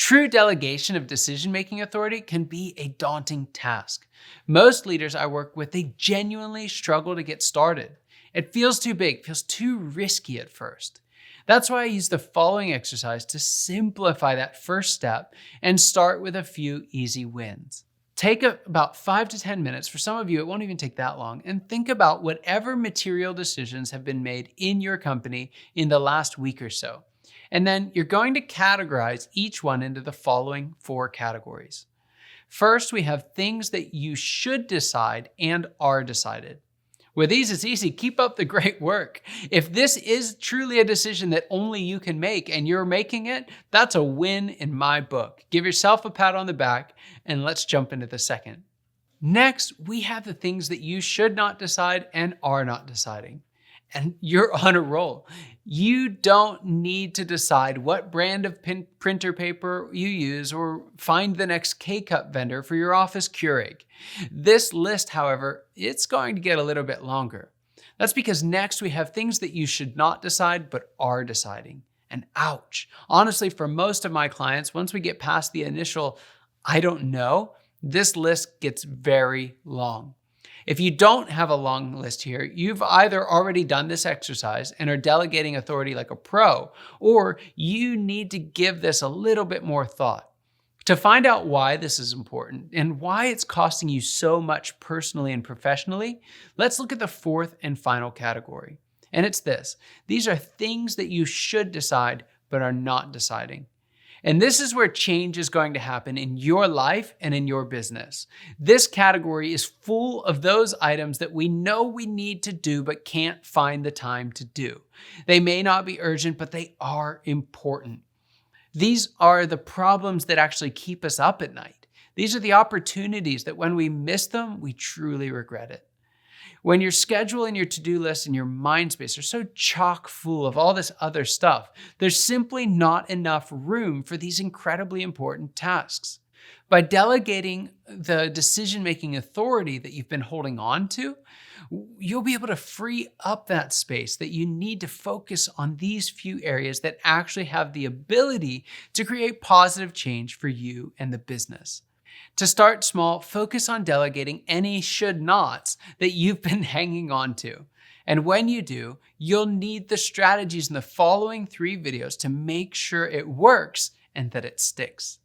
True delegation of decision-making authority can be a daunting task. Most leaders I work with, they genuinely struggle to get started. It feels too big, feels too risky at first. That's why I use the following exercise to simplify that first step and start with a few easy wins. Take about 5 to 10 minutes, for some of you it won't even take that long, and think about whatever material decisions have been made in your company in the last week or so. And then you're going to categorize each one into the following 4 categories. First, we have things that you should decide and are decided. With these, it's easy. Keep up the great work. If this is truly a decision that only you can make and you're making it, that's a win in my book. Give yourself a pat on the back, and let's jump into the second. Next, we have the things that you should not decide and are not deciding. And you're on a roll. You don't need to decide what brand of printer paper you use or find the next K-Cup vendor for your office Keurig. This list, however, it's going to get a little bit longer. That's because next we have things that you should not decide but are deciding. And ouch. Honestly, for most of my clients, once we get past the initial I don't know, this list gets very long. If you don't have a long list here, you've either already done this exercise and are delegating authority like a pro, or you need to give this a little bit more thought. To find out why this is important and why it's costing you so much personally and professionally, let's look at the 4th and final category. And it's this. These are things that you should decide but are not deciding. And this is where change is going to happen in your life and in your business. This category is full of those items that we know we need to do but can't find the time to do. They may not be urgent, but they are important. These are the problems that actually keep us up at night. These are the opportunities that when we miss them, we truly regret it. When your schedule and your to-do list and your mind space are so chock full of all this other stuff, there's simply not enough room for these incredibly important tasks. By delegating the decision-making authority that you've been holding on to, you'll be able to free up that space that you need to focus on these few areas that actually have the ability to create positive change for you and the business. To start small, focus on delegating any should nots that you've been hanging on to. And when you do, you'll need the strategies in the following 3 videos to make sure it works and that it sticks.